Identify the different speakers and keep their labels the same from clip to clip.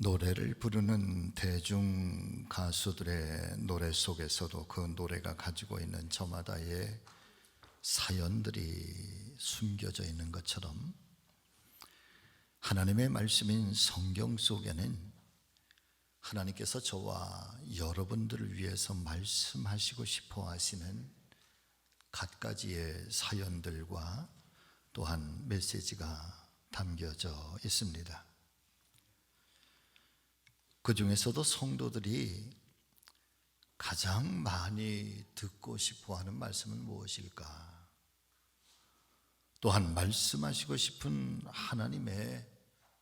Speaker 1: 노래를 부르는 대중 가수들의 노래 속에서도 그 노래가 가지고 있는 저마다의 사연들이 숨겨져 있는 것처럼 하나님의 말씀인 성경 속에는 하나님께서 저와 여러분들을 위해서 말씀하시고 싶어 하시는 갖가지의 사연들과 또한 메시지가 담겨져 있습니다. 그 중에서도 성도들이 가장 많이 듣고 싶어 하는 말씀은 무엇일까? 또한 말씀하시고 싶은 하나님의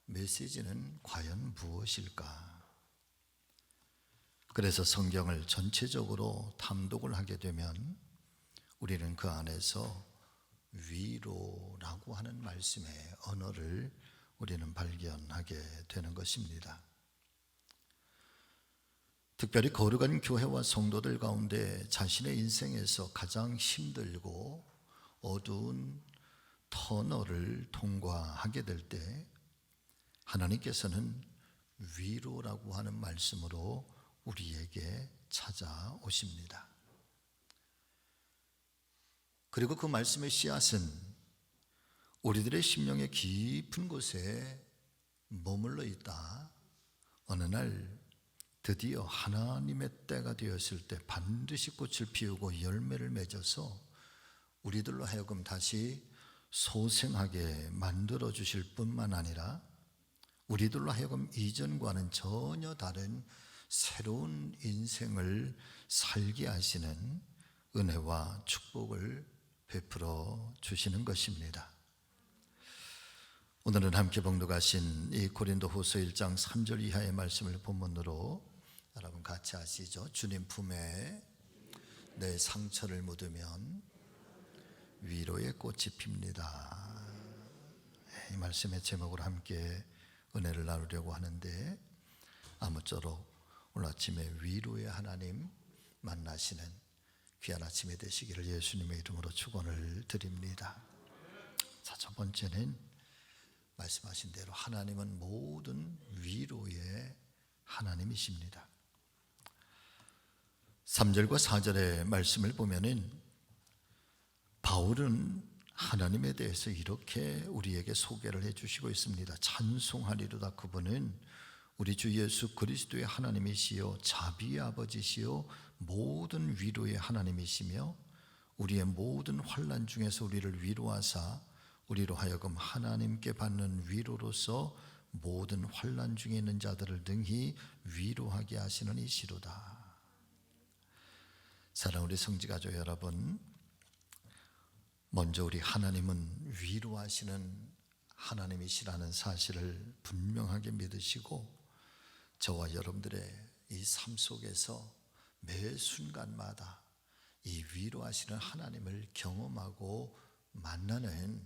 Speaker 1: 메시지는 과연 무엇일까? 그래서 성경을 전체적으로 탐독을 하게 되면 우리는 그 안에서 위로라고 하는 말씀의 언어를 우리는 발견하게 되는 것입니다. 특별히 거룩한 교회와 성도들 가운데 자신의 인생에서 가장 힘들고 어두운 터널을 통과하게 될 때 하나님께서는 위로라고 하는 말씀으로 우리에게 찾아오십니다. 그리고 그 말씀의 씨앗은 우리들의 심령의 깊은 곳에 머물러 있다. 어느 날 드디어 하나님의 때가 되었을 때 반드시 꽃을 피우고 열매를 맺어서 우리들로 하여금 다시 소생하게 만들어 주실 뿐만 아니라 우리들로 하여금 이전과는 전혀 다른 새로운 인생을 살게 하시는 은혜와 축복을 베풀어 주시는 것입니다. 오늘은 함께 봉독하신 이 고린도후서 1장 3절 이하의 말씀을 본문으로 여러분 같이 하시죠. 주님 품에 내 상처를 묻으면 위로의 꽃이 핍니다. 이 말씀의 제목으로 함께 은혜를 나누려고 하는데 아무쪼록 오늘 아침에 위로의 하나님 만나시는 귀한 아침이 되시기를 예수님의 이름으로 축원을 드립니다. 자, 첫 번째는 말씀하신 대로 하나님은 모든 위로의 하나님이십니다. 3절과 4절의 말씀을 보면은 바울은 하나님에 대해서 이렇게 우리에게 소개를 해주시고 있습니다. 찬송하리로다. 그분은 우리 주 예수 그리스도의 하나님이시요 자비의 아버지시요 모든 위로의 하나님이시며 우리의 모든 환난 중에서 우리를 위로하사 우리로 하여금 하나님께 받는 위로로서 모든 환난 중에 있는 자들을 능히 위로하게 하시는 이시로다. 사랑하는 우리 성지가족 여러분, 먼저 우리 하나님은 위로하시는 하나님이시라는 사실을 분명하게 믿으시고 저와 여러분들의 이 삶 속에서 매 순간마다 이 위로하시는 하나님을 경험하고 만나는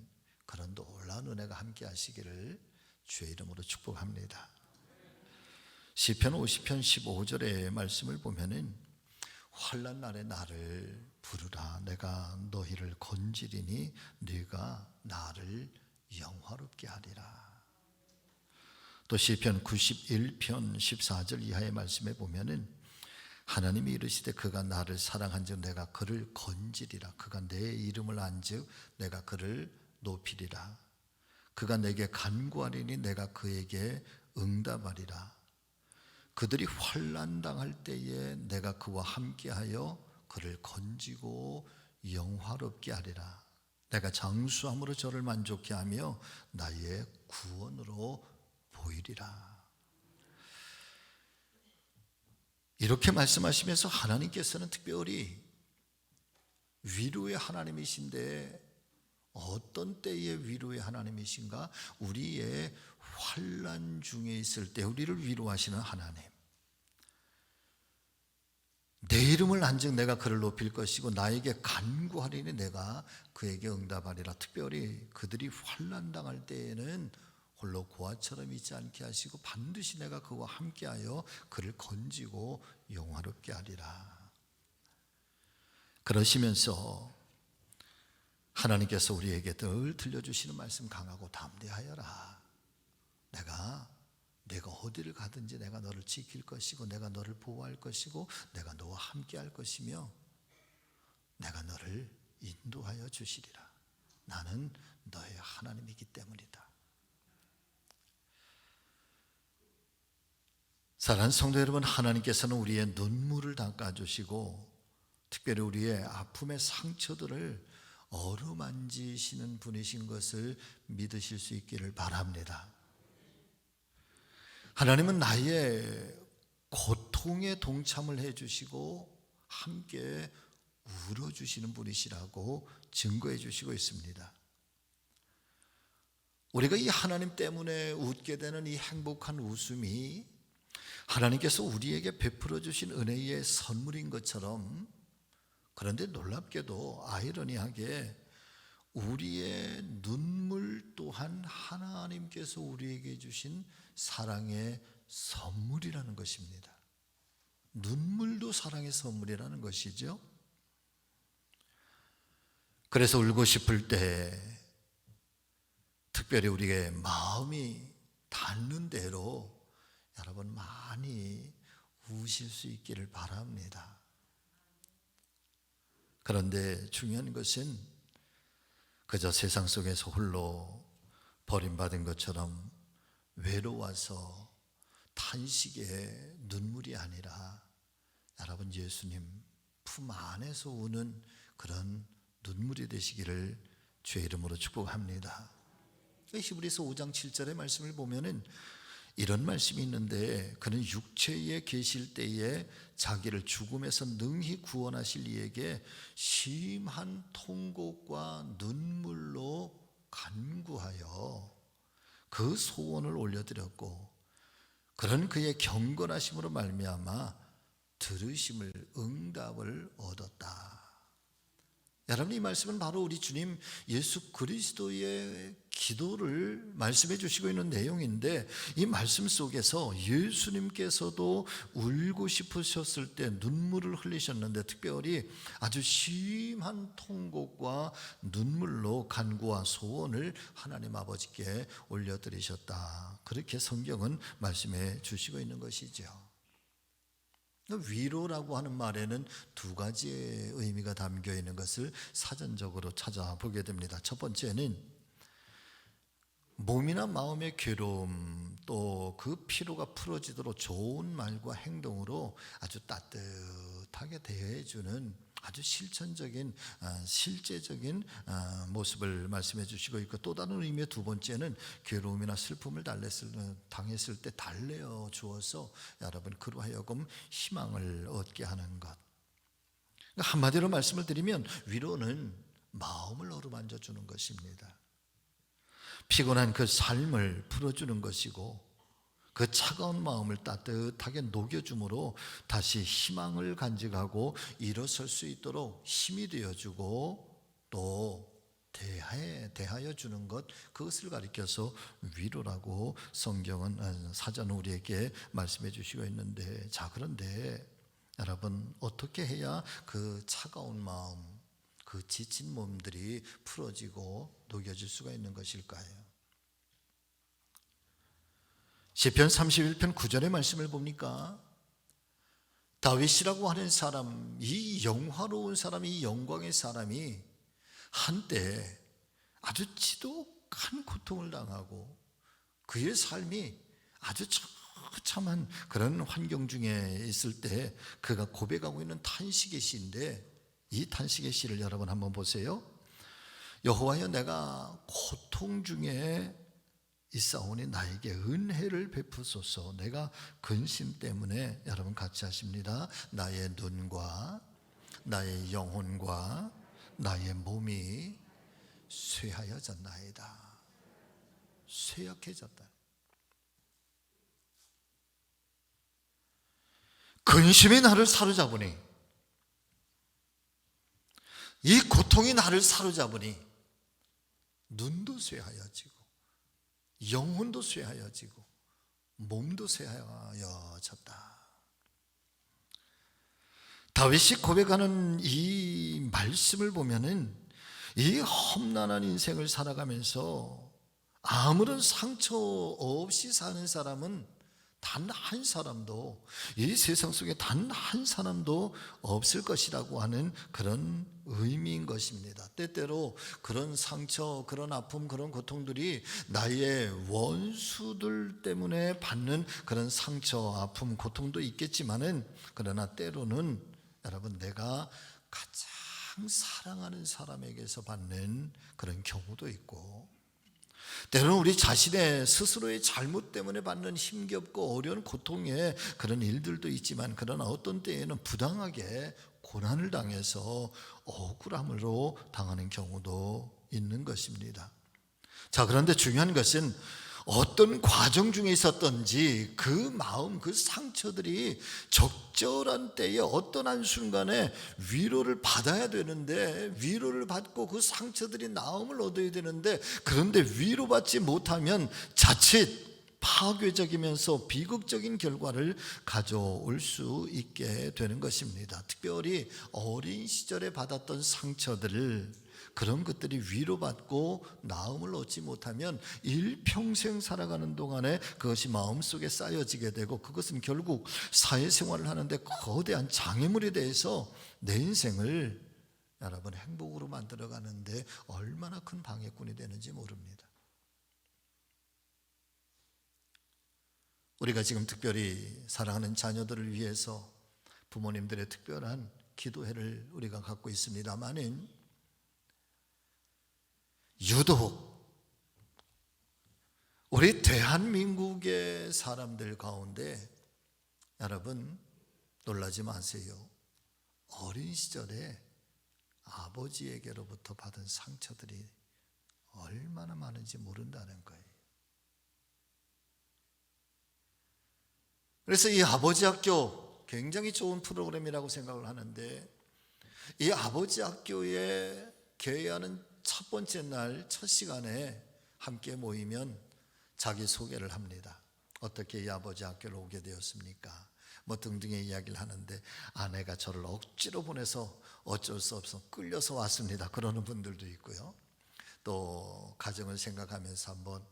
Speaker 1: 그런 놀라운 은혜가 함께 하시기를 주의 이름으로 축복합니다. 시편 50편 15절의 말씀을 보면은 환난 날에 나를 부르라. 내가 너희를 건지리니 네가 나를 영화롭게 하리라. 또 시편 91편 14절 이하의 말씀에 보면은 하나님이 이르시되 그가 나를 사랑한즉 내가 그를 건지리라. 그가 내 이름을 안즉 내가 그를 높이리라. 그가 내게 간구하리니 내가 그에게 응답하리라. 그들이 환난 당할 때에 내가 그와 함께하여 그를 건지고 영화롭게 하리라. 내가 장수함으로 저를 만족케 하며 나의 구원으로 보이리라. 이렇게 말씀하시면서 하나님께서는 특별히 위로의 하나님이신데 어떤 때의 위로의 하나님이신가? 우리의 환난 중에 있을 때 우리를 위로하시는 하나님. 내 이름을 안즉 내가 그를 높일 것이고 나에게 간구하리니 내가 그에게 응답하리라. 특별히 그들이 환난 당할 때에는 홀로 고아처럼 있지 않게 하시고 반드시 내가 그와 함께하여 그를 건지고 영화롭게 하리라. 그러시면서 하나님께서 우리에게 늘 들려주시는 말씀 강하고 담대하여라. 내가 어디를 가든지 내가 너를 지킬 것이고 내가 너를 보호할 것이고 내가 너와 함께 할 것이며 내가 너를 인도하여 주시리라. 나는 너의 하나님이기 때문이다. 사랑하는 성도 여러분, 하나님께서는 우리의 눈물을 닦아주시고 특별히 우리의 아픔의 상처들을 어루만지시는 분이신 것을 믿으실 수 있기를 바랍니다. 하나님은 나의 고통에 동참을 해주시고 함께 울어주시는 분이시라고 증거해 주시고 있습니다. 우리가 이 하나님 때문에 웃게 되는 이 행복한 웃음이 하나님께서 우리에게 베풀어 주신 은혜의 선물인 것처럼, 그런데 놀랍게도 아이러니하게 우리의 눈물 또한 하나님께서 우리에게 주신 사랑의 선물이라는 것입니다. 눈물도 사랑의 선물이라는 것이죠. 그래서 울고 싶을 때 특별히 우리의 마음이 닿는 대로 여러분 많이 우실 수 있기를 바랍니다. 그런데 중요한 것은 그저 세상 속에서 홀로 버림받은 것처럼 외로워서 탄식의 눈물이 아니라 여러분 예수님 품 안에서 우는 그런 눈물이 되시기를 주의 이름으로 축복합니다. 히브리서 5장 7절의 말씀을 보면은 이런 말씀이 있는데, 그는 육체에 계실 때에 자기를 죽음에서 능히 구원하실 이에게 심한 통곡과 눈물로 간구하여 그 소원을 올려드렸고, 그런 그의 경건하심으로 말미암아 들으심을 응답을 얻었다. 여러분, 이 말씀은 바로 우리 주님 예수 그리스도의 기도를 말씀해 주시고 있는 내용인데, 이 말씀 속에서 예수님께서도 울고 싶으셨을 때 눈물을 흘리셨는데 특별히 아주 심한 통곡과 눈물로 간구와 소원을 하나님 아버지께 올려드리셨다. 그렇게 성경은 말씀해 주시고 있는 것이죠. 위로라고 하는 말에는 두 가지의 의미가 담겨 있는 것을 사전적으로 찾아보게 됩니다. 첫 번째는 몸이나 마음의 괴로움 또 그 피로가 풀어지도록 좋은 말과 행동으로 아주 따뜻하게 대해주는 아주 실천적인 실제적인 모습을 말씀해 주시고 있고, 또 다른 의미의 두 번째는 괴로움이나 슬픔을 당했을 때 달래어 주어서 여러분 그로 하여금 희망을 얻게 하는 것. 한마디로 말씀을 드리면 위로는 마음을 어루만져 주는 것입니다. 피곤한 그 삶을 풀어주는 것이고, 그 차가운 마음을 따뜻하게 녹여줌으로 다시 희망을 간직하고 일어설 수 있도록 힘이 되어주고 또 대하여 주는 것, 그것을 가리켜서 위로라고 성경은 사전 우리에게 말씀해 주시고 있는데, 자 그런데 여러분 어떻게 해야 그 차가운 마음, 그 지친 몸들이 풀어지고 녹여질 수가 있는 것일까요? 시편 31편 9절의 말씀을 보니까 다윗이라고 하는 사람, 이 영화로운 사람이, 이 영광의 사람이 한때 아주 지독한 고통을 당하고 그의 삶이 아주 처참한 그런 환경 중에 있을 때 그가 고백하고 있는 탄식의 시인데, 이 탄식의 시를 여러분 한번 보세요. 여호와여, 내가 고통 중에 있사오니 나에게 은혜를 베푸소서. 내가 근심 때문에, 여러분 같이 하십니다. 나의 눈과 나의 영혼과 나의 몸이 쇠하여졌나이다. 쇠약해졌다. 근심이 나를 사로잡으니, 이 고통이 나를 사로잡으니 눈도 쇠하여지고 영혼도 쇠하여지고 몸도 쇠하여졌다. 다윗이 고백하는 이 말씀을 보면은 이 험난한 인생을 살아가면서 아무런 상처 없이 사는 사람은 단 한 사람도, 이 세상 속에 단 한 사람도 없을 것이라고 하는 그런 의미인 것입니다. 때때로 그런 상처, 그런 아픔, 그런 고통들이 나의 원수들 때문에 받는 그런 상처, 아픔, 고통도 있겠지만은, 그러나 때로는 여러분, 내가 가장 사랑하는 사람에게서 받는 그런 경우도 있고, 때로는 우리 자신의 스스로의 잘못 때문에 받는 힘겹고 어려운 고통의 그런 일들도 있지만, 그러나 어떤 때에는 부당하게 고난을 당해서 억울함으로 당하는 경우도 있는 것입니다. 자, 그런데 중요한 것은 어떤 과정 중에 있었던지 그 마음, 그 상처들이 적절한 때에 어떤 한순간에 위로를 받아야 되는데, 위로를 받고 그 상처들이 나음을 얻어야 되는데, 그런데 위로받지 못하면 자칫 파괴적이면서 비극적인 결과를 가져올 수 있게 되는 것입니다. 특별히 어린 시절에 받았던 상처들을, 그런 것들이 위로받고 나음을 얻지 못하면 일평생 살아가는 동안에 그것이 마음속에 쌓여지게 되고, 그것은 결국 사회생활을 하는데 거대한 장애물이 돼서 내 인생을 여러분 행복으로 만들어가는데 얼마나 큰 방해꾼이 되는지 모릅니다. 우리가 지금 특별히 사랑하는 자녀들을 위해서 부모님들의 특별한 기도회를 우리가 갖고 있습니다만은, 유독 우리 대한민국의 사람들 가운데 여러분 놀라지 마세요. 어린 시절에 아버지에게로부터 받은 상처들이 얼마나 많은지 모른다는 거예요. 그래서 이 아버지 학교 굉장히 좋은 프로그램이라고 생각을 하는데, 이 아버지 학교에 개회하는 첫 번째 날 첫 시간에 함께 모이면 자기 소개를 합니다. 어떻게 이 아버지 학교를 오게 되었습니까? 뭐 등등의 이야기를 하는데, 아내가 저를 억지로 보내서 어쩔 수 없어 끌려서 왔습니다, 그러는 분들도 있고요. 또 가정을 생각하면서 한번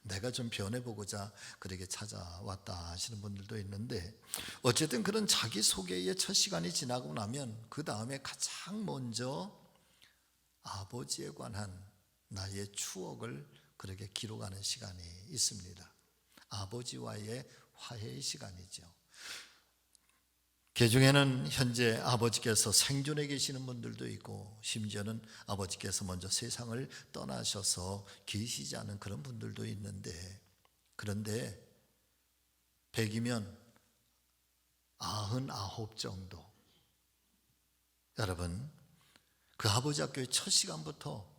Speaker 1: 내가 좀 변해보고자 그렇게 찾아왔다 하시는 분들도 있는데, 어쨌든 그런 자기소개의 첫 시간이 지나고 나면 그 다음에 가장 먼저 아버지에 관한 나의 추억을 그렇게 기록하는 시간이 있습니다. 아버지와의 화해의 시간이죠. 그 중에는 현재 아버지께서 생존해 계시는 분들도 있고, 심지어는 아버지께서 먼저 세상을 떠나셔서 계시지 않은 그런 분들도 있는데, 그런데 100이면 99 정도, 여러분 그 아버지 학교의 첫 시간부터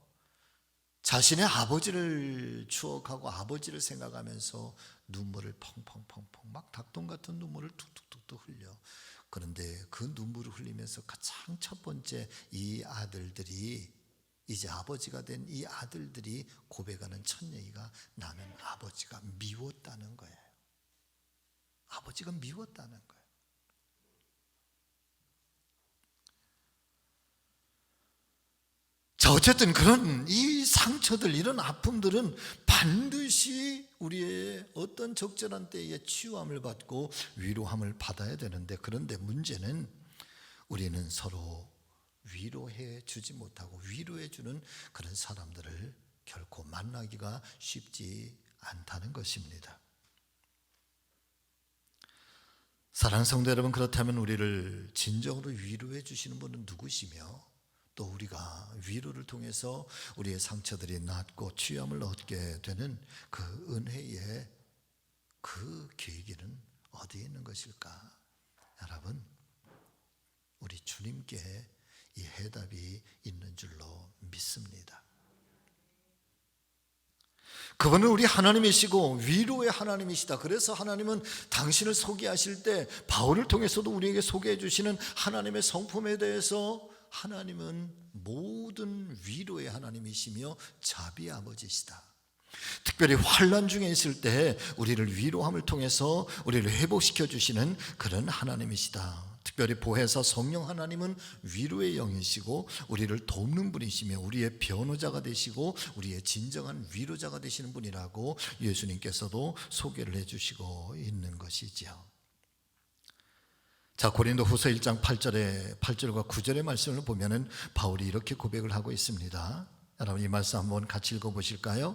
Speaker 1: 자신의 아버지를 추억하고 아버지를 생각하면서 눈물을 펑펑펑펑, 막 닭똥 같은 눈물을 툭툭툭툭 흘려. 그런데 그 눈물을 흘리면서 가장 첫 번째 이 아들들이, 이제 아버지가 된 이 아들들이 고백하는 첫 얘기가, 나는 아버지가 미웠다는 거예요. 아버지가 미웠다는 거예요. 자, 어쨌든 그런 이 상처들, 이런 아픔들은 반드시 우리의 어떤 적절한 때에 치유함을 받고 위로함을 받아야 되는데, 그런데 문제는 우리는 서로 위로해 주지 못하고 위로해 주는 그런 사람들을 결코 만나기가 쉽지 않다는 것입니다. 사랑하는 성도 여러분, 그렇다면 우리를 진정으로 위로해 주시는 분은 누구시며, 또 우리가 위로를 통해서 우리의 상처들이 낫고 치유함을 얻게 되는 그 은혜의 그 계기는 어디에 있는 것일까? 여러분, 우리 주님께 이 해답이 있는 줄로 믿습니다. 그분은 우리 하나님이시고 위로의 하나님이시다. 그래서 하나님은 당신을 소개하실 때 바울을 통해서도 우리에게 소개해 주시는 하나님의 성품에 대해서, 하나님은 모든 위로의 하나님이시며 자비의 아버지시다. 특별히 환난 중에 있을 때 우리를 위로함을 통해서 우리를 회복시켜 주시는 그런 하나님이시다. 특별히 보혜사 성령 하나님은 위로의 영이시고 우리를 돕는 분이시며 우리의 변호자가 되시고 우리의 진정한 위로자가 되시는 분이라고 예수님께서도 소개를 해주시고 있는 것이죠. 자, 고린도후서 1장 8절과 9절의 말씀을 보면은 바울이 이렇게 고백을 하고 있습니다. 여러분 이 말씀 한번 같이 읽어보실까요?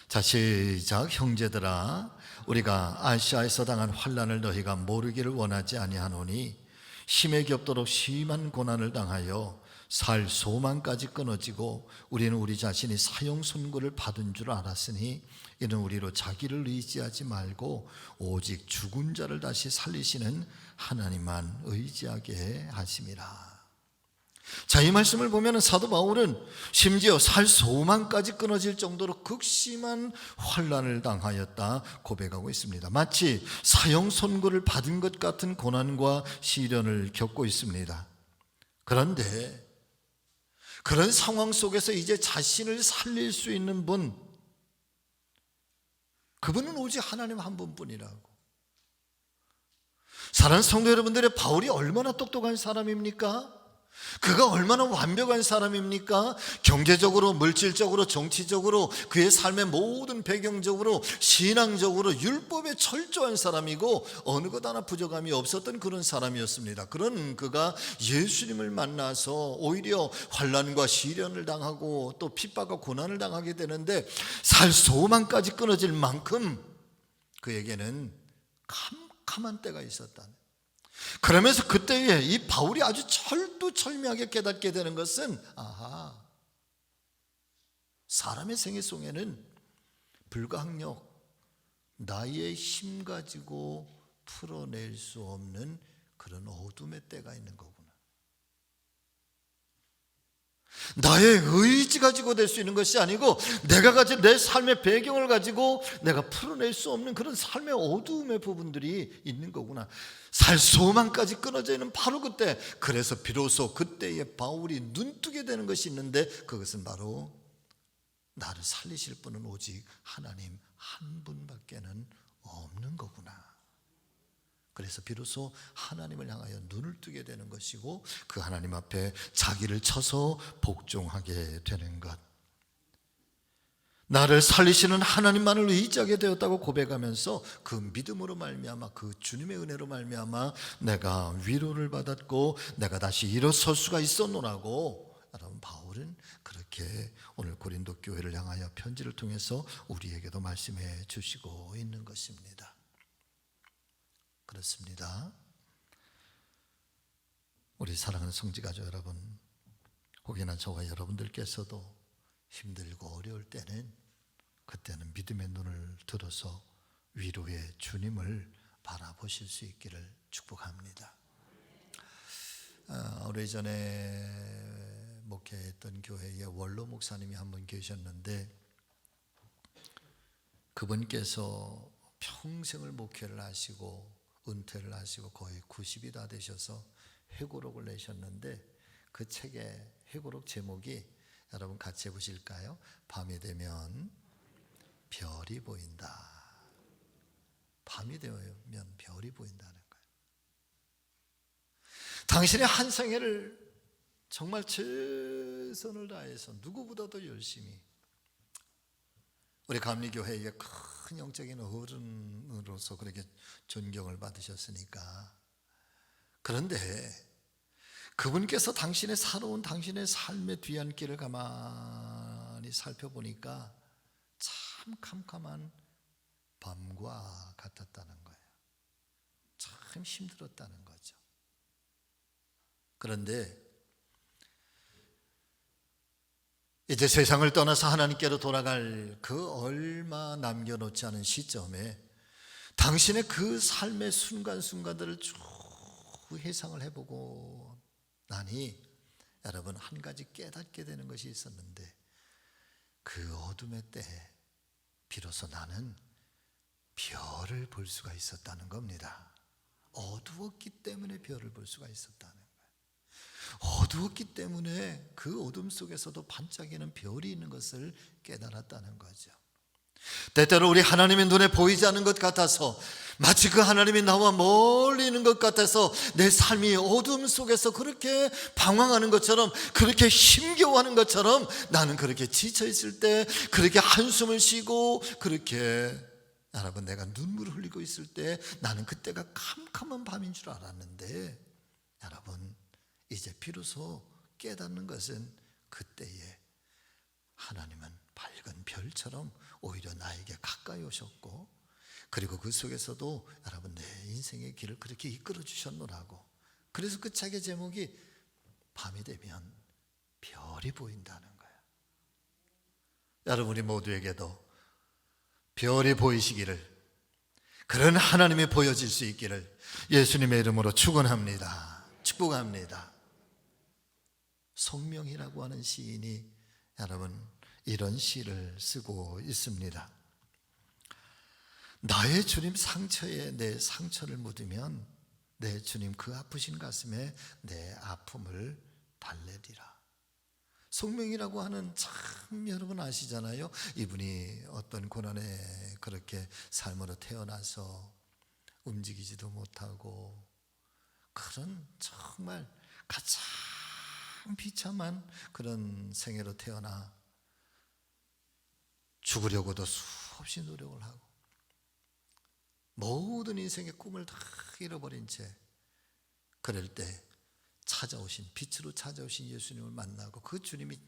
Speaker 1: 자, 시작. 형제들아, 우리가 아시아에서 당한 환난을 너희가 모르기를 원하지 아니하노니 힘에 겹도록 심한 고난을 당하여 살 소망까지 끊어지고 우리는 우리 자신이 사형 선고를 받은 줄 알았으니 이는 우리로 자기를 의지하지 말고 오직 죽은 자를 다시 살리시는 하나님만 의지하게 하심이라. 자, 이 말씀을 보면 사도 바울은 심지어 살 소망까지 끊어질 정도로 극심한 환난을 당하였다 고백하고 있습니다. 마치 사형 선고를 받은 것 같은 고난과 시련을 겪고 있습니다. 그런데 그런 상황 속에서 이제 자신을 살릴 수 있는 분, 그분은 오직 하나님 한 분뿐이라고. 사랑하는 성도 여러분들의 바울이 얼마나 똑똑한 사람입니까? 그가 얼마나 완벽한 사람입니까? 경제적으로, 물질적으로, 정치적으로, 그의 삶의 모든 배경적으로, 신앙적으로 율법에 철저한 사람이고 어느 것 하나 부족함이 없었던 그런 사람이었습니다. 그런 그가 예수님을 만나서 오히려 환난과 시련을 당하고 또 핍박과 고난을 당하게 되는데 살 소망까지 끊어질 만큼 그에게는 캄캄한 때가 있었다는. 그러면서 그때에 이 바울이 아주 철두철미하게 깨닫게 되는 것은, 아하, 사람의 생애 속에는 불가항력, 나의 힘 가지고 풀어낼 수 없는 그런 어둠의 때가 있는 거구나. 나의 의지 가지고 될 수 있는 것이 아니고 내가 가진 내 삶의 배경을 가지고 내가 풀어낼 수 없는 그런 삶의 어두움의 부분들이 있는 거구나. 살 소망까지 끊어져 있는 바로 그때, 그래서 비로소 그때에 바울이 눈뜨게 되는 것이 있는데 그것은 바로 나를 살리실 분은 오직 하나님 한 분밖에는 없는 거구나. 그래서 비로소 하나님을 향하여 눈을 뜨게 되는 것이고 그 하나님 앞에 자기를 쳐서 복종하게 되는 것. 나를 살리시는 하나님만을 의지하게 되었다고 고백하면서 그 믿음으로 말미암아, 그 주님의 은혜로 말미암아 내가 위로를 받았고 내가 다시 일어설 수가 있었노라고 여러분 바울은 그렇게 오늘 고린도 교회를 향하여 편지를 통해서 우리에게도 말씀해 주시고 있는 것입니다. 그렇습니다. 우리 사랑하는 성지가족 여러분, 혹여나 저와 여러분들께서도 힘들고 어려울 때는 그때는 믿음의 눈을 들어서 위로의 주님을 바라보실 수 있기를 축복합니다. 오래전에 목회했던 교회에 원로 목사님이 한 분 계셨는데 그분께서 평생을 목회를 하시고 은퇴를 하시고 거의 90이 다 되셔서 회고록을 내셨는데 그 책의 회고록 제목이 여러분 같이 해보실까요? 밤이 되면 별이 보인다. 밤이 되면 별이 보인다는 거예요. 당신의 한 생애를 정말 최선을 다해서 누구보다도 열심히 우리 감리교회의 큰 영적인 어른으로서 그렇게 존경을 받으셨으니까. 그런데 그분께서 당신의 살아온 당신의 삶의 뒤안길을 가만히 살펴보니까 참 캄캄한 밤과 같았다는 거예요. 참 힘들었다는 거죠. 그런데 이제 세상을 떠나서 하나님께로 돌아갈 그 얼마 남겨놓지 않은 시점에 당신의 그 삶의 순간순간들을 쭉 회상을 해보고 나니 여러분 한 가지 깨닫게 되는 것이 있었는데 그 어둠의 때에 비로소 나는 별을 볼 수가 있었다는 겁니다. 어두웠기 때문에 별을 볼 수가 있었다는 거예요. 어두웠기 때문에 그 어둠 속에서도 반짝이는 별이 있는 것을 깨달았다는 거죠. 때때로 우리 하나님의 눈에 보이지 않는 것 같아서 마치 그 하나님이 나와 멀리 있는 것 같아서 내 삶이 어둠 속에서 그렇게 방황하는 것처럼, 그렇게 힘겨워하는 것처럼, 나는 그렇게 지쳐있을 때, 그렇게 한숨을 쉬고, 그렇게 여러분 내가 눈물을 흘리고 있을 때 나는 그때가 캄캄한 밤인 줄 알았는데, 여러분 이제 비로소 깨닫는 것은 그때에 하나님은 밝은 별처럼 오히려 나에게 가까이 오셨고, 그리고 그 속에서도 여러분 내 인생의 길을 그렇게 이끌어 주셨노라고. 그래서 그 책의 제목이 밤이 되면 별이 보인다는 거예요. 여러분 우리 모두에게도 별이 보이시기를, 그런 하나님이 보여질 수 있기를 예수님의 이름으로 축원합니다. 축복합니다. 송명이라고 하는 시인이 여러분 이런 시를 쓰고 있습니다. 나의 주님 상처에 내 상처를 묻으면 내 주님 그 아프신 가슴에 내 아픔을 달래리라. 송명이라고 하는, 참 여러분 아시잖아요. 이분이 어떤 고난에 그렇게 삶으로 태어나서 움직이지도 못하고 그런 정말 가장 비참한 그런 생애로 태어나 죽으려고도 수없이 노력을 하고 모든 인생의 꿈을 다 잃어버린 채, 그럴 때 찾아오신, 빛으로 찾아오신 예수님을 만나고 그 주님이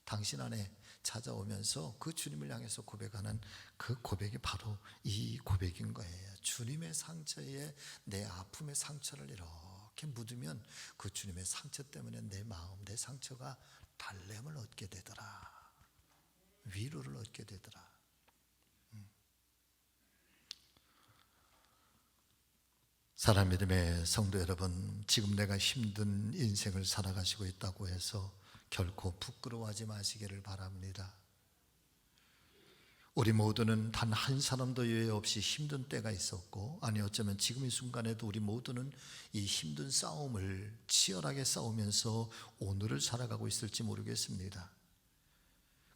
Speaker 1: 당신 안에 찾아오면서 그 주님을 향해서 고백하는 그 고백이 바로 이 고백인 거예요. 주님의 상처에 내 아픔의 상처를 이렇게 묻으면 그 주님의 상처 때문에 내 마음, 내 상처가 달램을 얻게 되더라, 위로를 얻게 되더라. 사랑 믿음의 성도 여러분, 지금 내가 힘든 인생을 살아가시고 있다고 해서 결코 부끄러워하지 마시기를 바랍니다. 우리 모두는 단 한 사람도 예외 없이 힘든 때가 있었고, 아니 어쩌면 지금 이 순간에도 우리 모두는 이 힘든 싸움을 치열하게 싸우면서 오늘을 살아가고 있을지 모르겠습니다.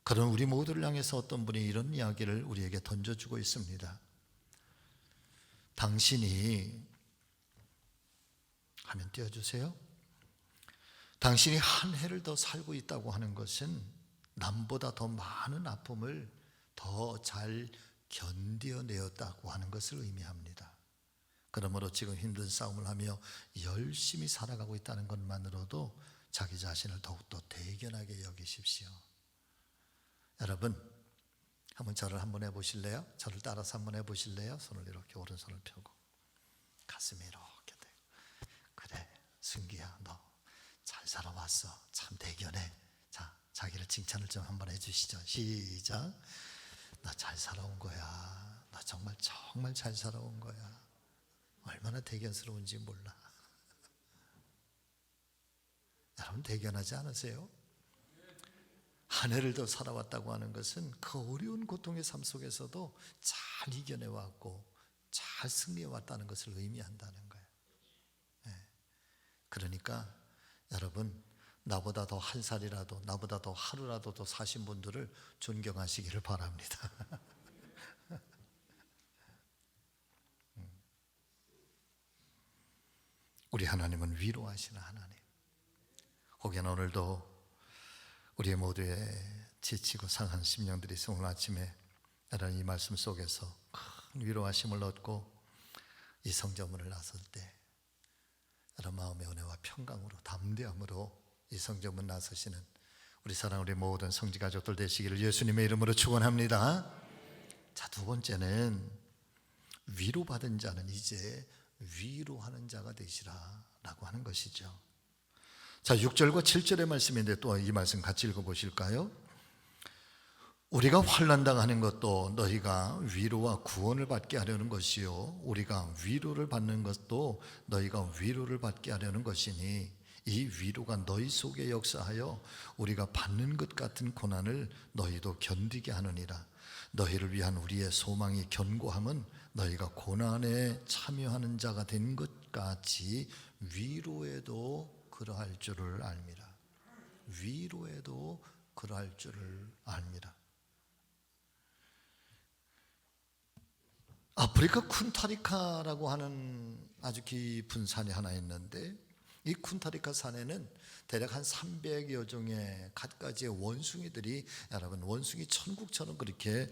Speaker 1: 그런 우리 모두를 향해서 어떤 분이 이런 이야기를 우리에게 던져주고 있습니다. 당신이, 하면 띄워주세요. 당신이 한 해를 더 살고 있다고 하는 것은 남보다 더 많은 아픔을 더 잘 견뎌내었다고 하는 것을 의미합니다. 그러므로 지금 힘든 싸움을 하며 열심히 살아가고 있다는 것만으로도 자기 자신을 더욱더 대견하게 여기십시오. 여러분 한번 저를 한번 해보실래요? 저를 따라서 한번 해보실래요? 손을 이렇게, 오른손을 펴고 가슴이 이렇게 대고, 그래 승기야 너 잘 살아왔어, 참 대견해. 자, 자기를 칭찬을 좀 한번 해주시죠. 시작. 나 잘 살아온 거야. 나 정말 잘 살아온 거야. 얼마나 대견스러운지 몰라. 여러분 대견하지 않으세요? 한 해를 더 살아왔다고 하는 것은 그 어려운 고통의 삶 속에서도 잘 이겨내왔고 잘 승리해왔다는 것을 의미한다는 거예요. 그러니까 여러분 나보다 더 한 살이라도, 나보다 더 하루라도 더 사신 분들을 존경하시기를 바랍니다. 우리 하나님은 위로하시는 하나님. 혹여나 오늘도 우리 모두의 지치고 상한 심령들이 오늘 아침에 이 말씀 속에서 큰 위로하심을 얻고 이 성전문을 나설 때 여러분 마음의 은혜와 평강으로, 담대함으로 이 성전문 나서시는 우리 사랑, 우리 모든 성지 가족들 되시기를 예수님의 이름으로 축원합니다. 자, 두 번째는 위로받은 자는 이제 위로하는 자가 되시라 라고 하는 것이죠. 자, 6절과 7절의 말씀인데 또 이 말씀 같이 읽어보실까요? 우리가 환난당하는 것도 너희가 위로와 구원을 받게 하려는 것이요, 우리가 위로를 받는 것도 너희가 위로를 받게 하려는 것이니 이 위로가 너희 속에 역사하여 우리가 받는 것 같은 고난을 너희도 견디게 하느니라. 너희를 위한 우리의 소망이 견고함은 너희가 고난에 참여하는 자가 된 것 같이 위로에도 그러할 줄을 알미라. 위로에도 그러할 줄을 알미라. 아프리카 쿤타리카라고 하는 아주 깊은 산이 하나 있는데, 이 쿤타리카 산에는 대략 한 300여 종의 갖가지의 원숭이들이, 여러분, 원숭이 천국처럼 그렇게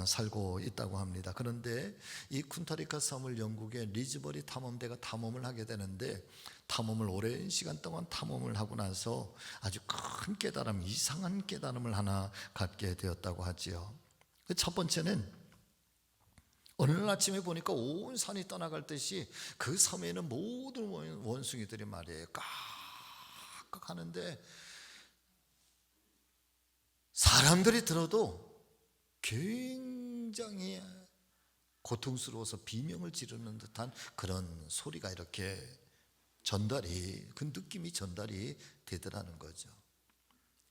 Speaker 1: 살고 있다고 합니다. 그런데 이 쿤타리카 섬을 영국의 리즈버리 탐험대가 탐험을 하게 되는데, 탐험을 오랜 시간 동안 탐험을 하고 나서 아주 큰 깨달음, 이상한 깨달음을 하나 갖게 되었다고 하지요. 첫 번째는, 어느 날 아침에 보니까 온 산이 떠나갈 듯이 그 섬에 있는 모든 원숭이들이 말이에요, 깍깍 하는데, 사람들이 들어도 굉장히 고통스러워서 비명을 지르는 듯한 그런 소리가 이렇게 전달이, 그 느낌이 전달이 되더라는 거죠.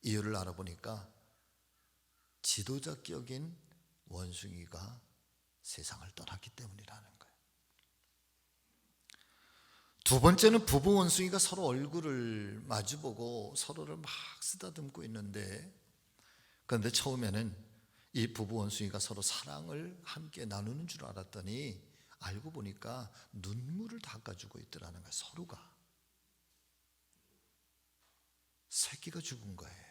Speaker 1: 이유를 알아보니까 지도자격인 원숭이가 세상을 떠났기 때문이라는 거예요. 두 번째는 부부 원숭이가 서로 얼굴을 마주보고 서로를 막 쓰다듬고 있는데, 그런데 처음에는 이 부부 원숭이가 서로 사랑을 함께 나누는 줄 알았더니 알고 보니까 눈물을 닦아주고 있더라는 거예요. 서로가. 새끼가 죽은 거예요.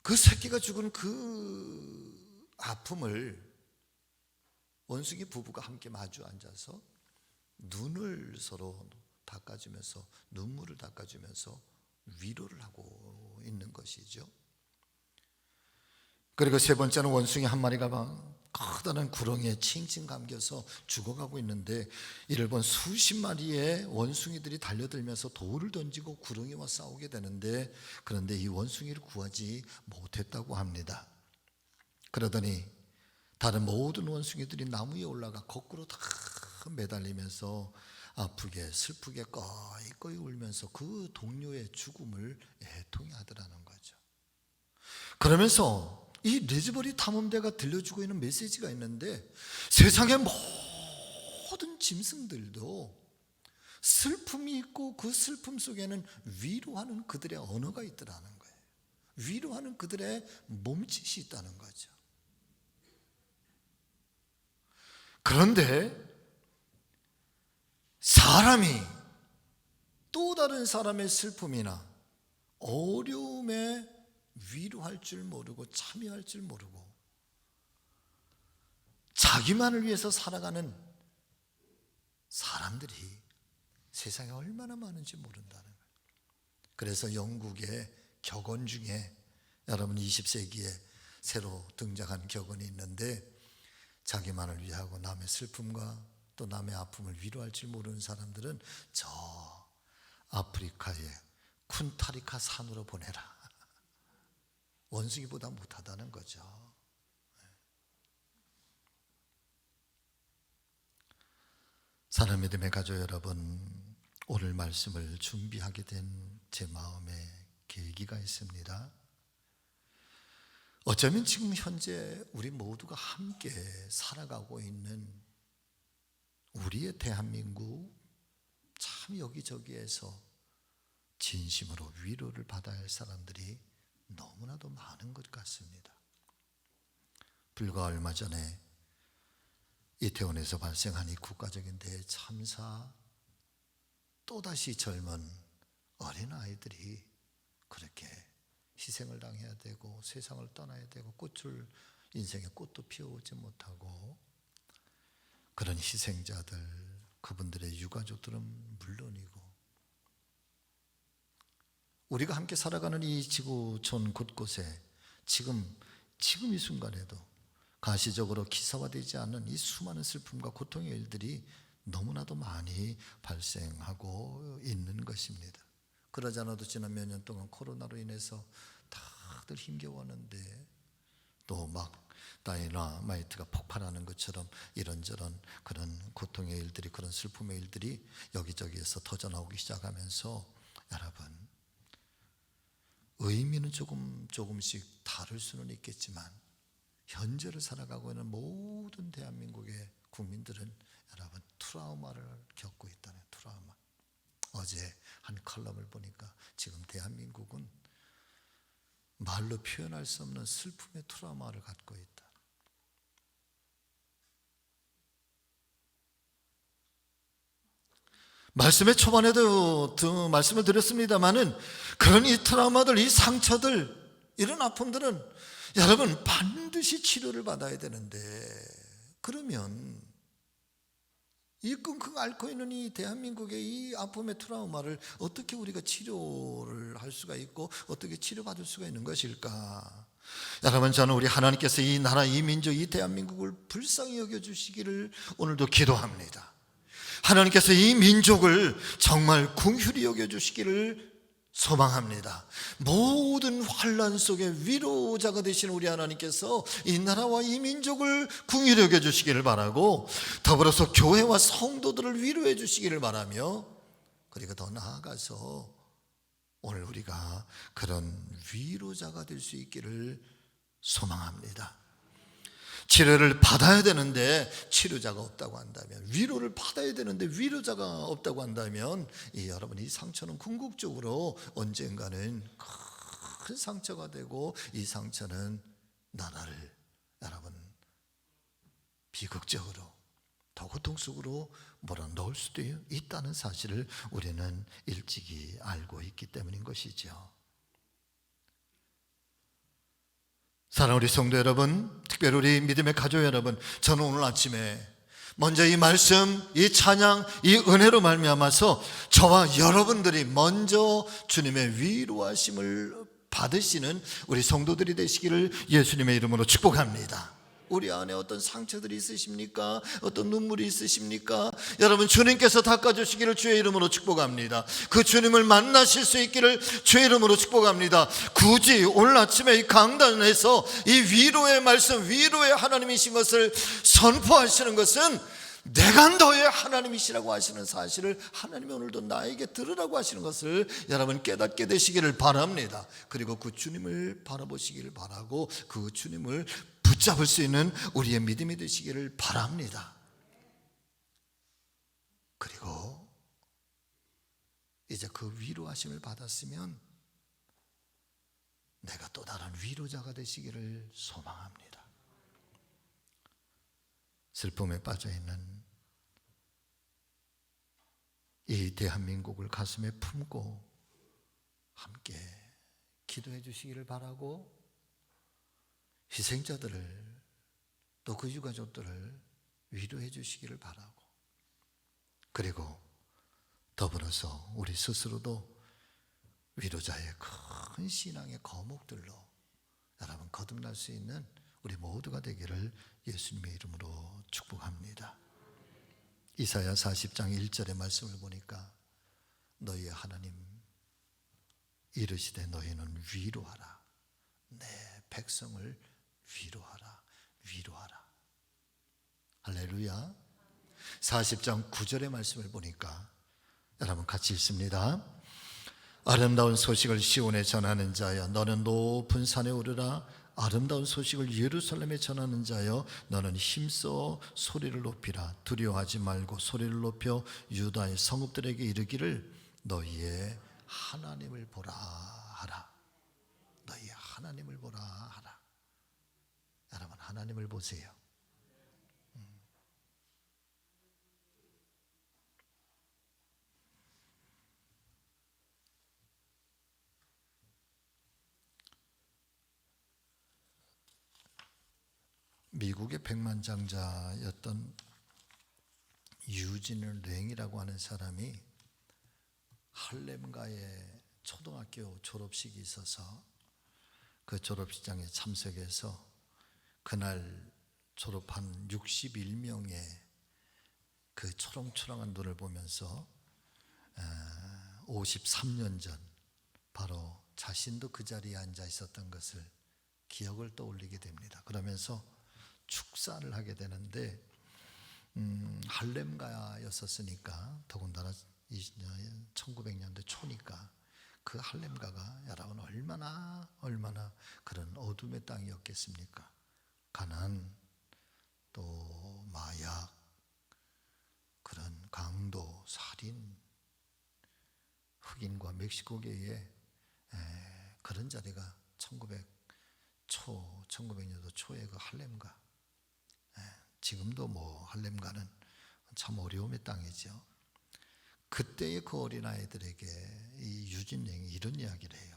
Speaker 1: 그 새끼가 죽은 그 아픔을 원숭이 부부가 함께 마주 앉아서 눈을 서로 닦아주면서, 눈물을 닦아주면서 위로를 하고 있는 것이죠. 그리고 세 번째는 원숭이 한 마리가 막 커다란 구렁이에 칭칭 감겨서 죽어가고 있는데, 이를 본 수십 마리의 원숭이들이 달려들면서 돌을 던지고 구렁이와 싸우게 되는데, 그런데 이 원숭이를 구하지 못했다고 합니다. 그러더니 다른 모든 원숭이들이 나무 위에 올라가 거꾸로 다 매달리면서 아프게 슬프게 꺼이꺼이 울면서 그 동료의 죽음을 애통해 하더라는 거죠. 그러면서 이 리즈버리 탐험대가 들려주고 있는 메시지가 있는데, 세상의 모든 짐승들도 슬픔이 있고 그 슬픔 속에는 위로하는 그들의 언어가 있더라는 거예요. 위로하는 그들의 몸짓이 있다는 거죠. 그런데 사람이 또 다른 사람의 슬픔이나 어려움에 위로할 줄 모르고 참여할 줄 모르고 자기만을 위해서 살아가는 사람들이 세상에 얼마나 많은지 모른다는 거예요. 그래서 영국의 격언 중에, 여러분, 20세기에 새로 등장한 격언이 있는데, 자기만을 위하고 남의 슬픔과 또 남의 아픔을 위로할 줄 모르는 사람들은 저 아프리카의 쿤타리카 산으로 보내라. 원숭이보다 못하다는 거죠. 사랑하는 믿음의 가족 여러분, 오늘 말씀을 준비하게 된 제 마음에 계기가 있습니다. 어쩌면 지금 현재 우리 모두가 함께 살아가고 있는 우리의 대한민국, 참 여기저기에서 진심으로 위로를 받아야 할 사람들이 너무나도 많은 것 같습니다. 불과 얼마 전에 이태원에서 발생한 이 국가적인 대참사, 또다시 젊은 어린아이들이 그렇게 희생을 당해야 되고 세상을 떠나야 되고 인생의 꽃도 피워오지 못하고, 그런 희생자들, 그분들의 유가족들은 물론이고, 우리가 함께 살아가는 이 지구촌 곳곳에 지금 이 순간에도 가시적으로 기사화되지 않는 이 수많은 슬픔과 고통의 일들이 너무나도 많이 발생하고 있는 것입니다. 그러지 않아도 지난 몇 년 동안 코로나로 인해서 다들 힘겨웠는데, 또 막 다이너마이트가 폭발하는 것처럼 이런저런 그런 고통의 일들이, 그런 슬픔의 일들이 여기저기에서 터져나오기 시작하면서, 여러분, 의미는 조금씩 다를 수는 있겠지만 현재를 살아가고 있는 모든 대한민국의 국민들은, 여러분, 트라우마를 겪고 있다는, 트라우마. 어제 한 칼럼을 보니까 지금 대한민국은 말로 표현할 수 없는 슬픔의 트라우마를 갖고 있다. 말씀의 초반에도 말씀을 드렸습니다마는 그런 이 트라우마들, 이 상처들, 이런 아픔들은 여러분 반드시 치료를 받아야 되는데, 그러면 이 끙끙 앓고 있는 이 대한민국의 이 아픔의 트라우마를 어떻게 우리가 치료를 할 수가 있고 어떻게 치료받을 수가 있는 것일까? 여러분, 저는 우리 하나님께서 이 나라, 이 민족, 이 대한민국을 불쌍히 여겨주시기를 오늘도 기도합니다. 하나님께서 이 민족을 정말 긍휼히 여겨주시기를 소망합니다. 모든 환난 속에 위로자가 되시는 우리 하나님께서 이 나라와 이 민족을 긍휼히 여겨주시기를 바라고, 더불어서 교회와 성도들을 위로해 주시기를 바라며, 그리고 더 나아가서 오늘 우리가 그런 위로자가 될 수 있기를 소망합니다. 치료를 받아야 되는데 치료자가 없다고 한다면, 위로를 받아야 되는데 위로자가 없다고 한다면, 여러분, 이 상처는 궁극적으로 언젠가는 큰 상처가 되고, 이 상처는 나라를 여러분 비극적으로 더 고통 속으로 몰아넣을 수도 있다는 사실을 우리는 일찍이 알고 있기 때문인 것이죠. 사랑하는 우리 성도 여러분, 특별히 우리 믿음의 가족 여러분, 저는 오늘 아침에 먼저 이 말씀, 이 찬양, 이 은혜로 말미암아서 저와 여러분들이 먼저 주님의 위로하심을 받으시는 우리 성도들이 되시기를 예수님의 이름으로 축복합니다. 우리 안에 어떤 상처들이 있으십니까? 어떤 눈물이 있으십니까? 여러분, 주님께서 닦아주시기를 주의 이름으로 축복합니다. 그 주님을 만나실 수 있기를 주의 이름으로 축복합니다. 굳이 오늘 아침에 이 강단에서 이 위로의 말씀, 위로의 하나님이신 것을 선포하시는 것은 내가 너의 하나님이시라고 하시는 사실을 하나님이 오늘도 나에게 들으라고 하시는 것을 여러분 깨닫게 되시기를 바랍니다. 그리고 그 주님을 바라보시기를 바라고, 그 주님을 붙잡을 수 있는 우리의 믿음이 되시기를 바랍니다. 그리고 이제 그 위로하심을 받았으면 내가 또 다른 위로자가 되시기를 소망합니다. 슬픔에 빠져있는 이 대한민국을 가슴에 품고 함께 기도해 주시기를 바라고, 희생자들을 또 그 유가족들을 위로해 주시기를 바라고, 그리고 더불어서 우리 스스로도 위로자의 큰 신앙의 거목들로 여러분 거듭날 수 있는 우리 모두가 되기를 예수님의 이름으로 축복합니다. 이사야 40장 1절의 말씀을 보니까 너희의 하나님 이르시되 너희는 위로하라, 내 백성을 위로하라, 위로하라. 할렐루야. 40장 9절의 말씀을 보니까 여러분 같이 읽습니다. 아름다운 소식을 시온에 전하는 자여 너는 높은 산에 오르라. 아름다운 소식을 예루살렘에 전하는 자여 너는 힘써 소리를 높이라. 두려워하지 말고 소리를 높여 유다의 성읍들에게 이르기를 너희의 하나님을 보라 하라. 너희의 하나님을 보라 하라. 여러분, 하나님을 보세요. 미국의 백만장자였던 유진 랭이라고 하는 사람이 할렘가에 초등학교 졸업식이 있어서 그 졸업식장에 참석해서 그날 졸업한 61명의 그 초롱초롱한 눈을 보면서 53년 전 바로 자신도 그 자리에 앉아 있었던 것을 기억을 떠올리게 됩니다. 그러면서 축사를 하게 되는데 할렘가였었으니까, 더군다나 1900년대 초니까 그 할렘가가 여러분 얼마나 그런 어둠의 땅이었겠습니까? 가난, 또 마약, 그런 강도, 살인, 흑인과 멕시코계의 그런 자리가 1900년도 초에 그 할렘가, 지금도 뭐 할렘가는 참 어려움의 땅이죠. 그때의 그 어린아이들에게 이 유진영이 이런 이야기를 해요.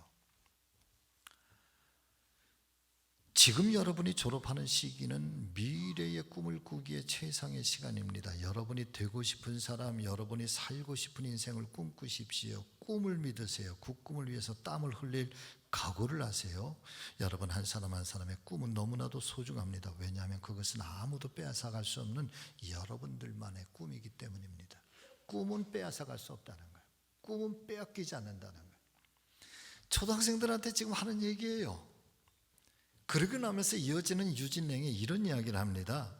Speaker 1: 지금 여러분이 졸업하는 시기는 미래의 꿈을 꾸기에 최상의 시간입니다. 여러분이 되고 싶은 사람, 여러분이 살고 싶은 인생을 꿈꾸십시오. 꿈을 믿으세요. 그 꿈을 위해서 땀을 흘릴 각오를 하세요. 여러분 한 사람 한 사람의 꿈은 너무나도 소중합니다. 왜냐하면 그것은 아무도 빼앗아갈 수 없는 여러분들만의 꿈이기 때문입니다. 꿈은 빼앗아갈 수 없다는 거예요. 꿈은 빼앗기지 않는다는 거예요. 초등학생들한테 지금 하는 얘기예요. 그러고 나면서 이어지는 유진랭이 이런 이야기를 합니다.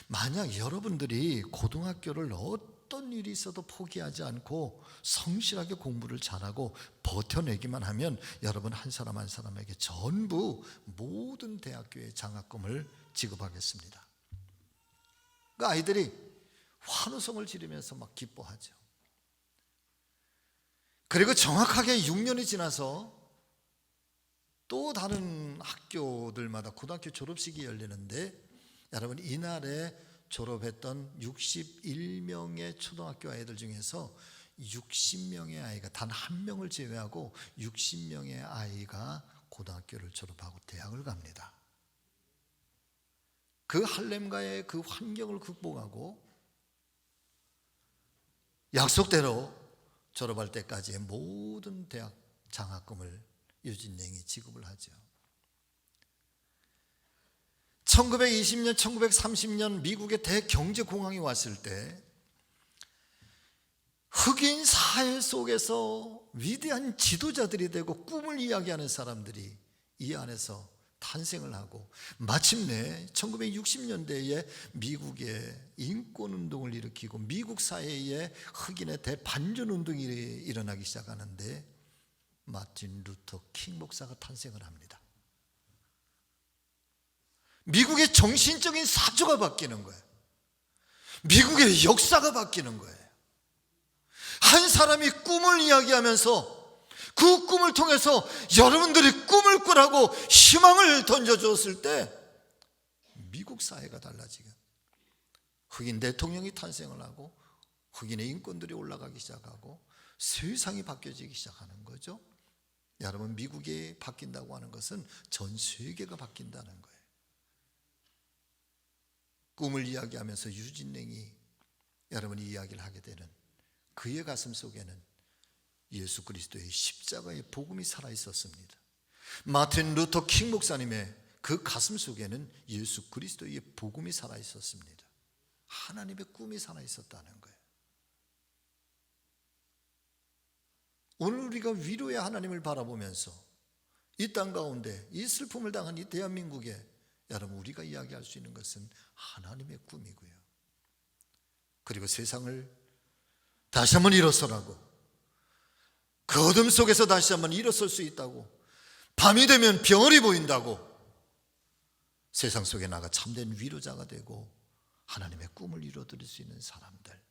Speaker 1: 만약 여러분들이 고등학교를 어떤 일이 있어도 포기하지 않고 성실하게 공부를 잘하고 버텨내기만 하면 여러분 한 사람 한 사람에게 전부 모든 대학교의 장학금을 지급하겠습니다. 그 아이들이 환호성을 지르면서 막 기뻐하죠. 그리고 정확하게 6년이 지나서 또 다른 학교들마다 고등학교 졸업식이 열리는데 여러분 이날에 졸업했던 61명의 초등학교 아이들 중에서 60명의 아이가 단 한 명을 제외하고 60명의 아이가 고등학교를 졸업하고 대학을 갑니다. 그 할렘과의 그 환경을 극복하고 약속대로 졸업할 때까지의 모든 대학 장학금을 유진랭이 지급을 하죠. 1920년, 1930년 미국의 대경제공황이 왔을 때 흑인 사회 속에서 위대한 지도자들이 되고 꿈을 이야기하는 사람들이 이 안에서 탄생을 하고 마침내 1960년대에 미국의 인권운동을 일으키고 미국 사회에 흑인의 대반전운동이 일어나기 시작하는데 마틴 루터 킹 목사가 탄생을 합니다. 미국의 정신적인 사조가 바뀌는 거예요. 미국의 역사가 바뀌는 거예요. 한 사람이 꿈을 이야기하면서 그 꿈을 통해서 여러분들이 꿈을 꾸라고 희망을 던져줬을 때 미국 사회가 달라지게 흑인 대통령이 탄생을 하고 흑인의 인권들이 올라가기 시작하고 세상이 바뀌어지기 시작하는 거죠. 여러분 미국이 바뀐다고 하는 것은 전 세계가 바뀐다는 거예요. 꿈을 이야기하면서 유진랭이 여러분이 이야기를 하게 되는 그의 가슴 속에는 예수 그리스도의 십자가의 복음이 살아있었습니다. 마틴 루터 킹 목사님의 그 가슴 속에는 예수 그리스도의 복음이 살아있었습니다. 하나님의 꿈이 살아있었다는 거예요. 오늘 우리가 위로의 하나님을 바라보면서 이 땅 가운데 이 슬픔을 당한 이 대한민국에 여러분 우리가 이야기할 수 있는 것은 하나님의 꿈이고요. 그리고 세상을 다시 한번 일어서라고 그 어둠 속에서 다시 한번 일어설 수 있다고 밤이 되면 병을이 보인다고 세상 속에 나가 참된 위로자가 되고 하나님의 꿈을 이루어드릴 수 있는 사람들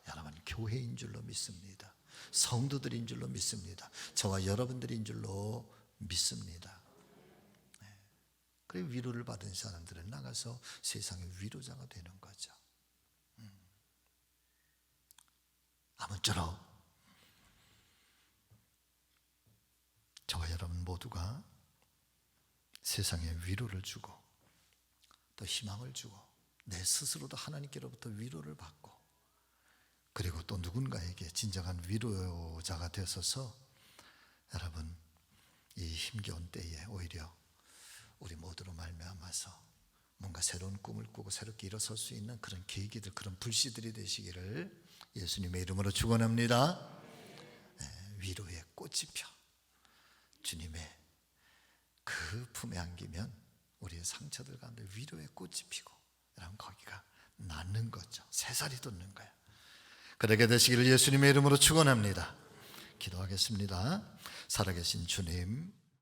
Speaker 1: 여러분 교회인 줄로 믿습니다. 성도들인 줄로 믿습니다. 저와 여러분들인 줄로 믿습니다. 그리고 위로를 받은 사람들은 나가서 세상의 위로자가 되는 거죠. 아무쪼록 저와 여러분 모두가 세상에 위로를 주고 또 희망을 주고 내 스스로도 하나님께로부터 위로를 받고 그리고 또 누군가에게 진정한 위로자가 되어서 여러분 이 힘겨운 때에 오히려 우리 모두로 말미암아서 뭔가 새로운 꿈을 꾸고 새롭게 일어설 수 있는 그런 계기들, 그런 불씨들이 되시기를 예수님의 이름으로 축원합니다. 위로의 꽃이 펴 주님의 그 품에 안기면 우리의 상처들 가운데 위로의 꽃이 피고 여러분 거기가 낫는 거죠. 새살이 돋는 거예요. 그렇게 되시기를 예수님의 이름으로 축원합니다. 기도하겠습니다. 살아계신 주님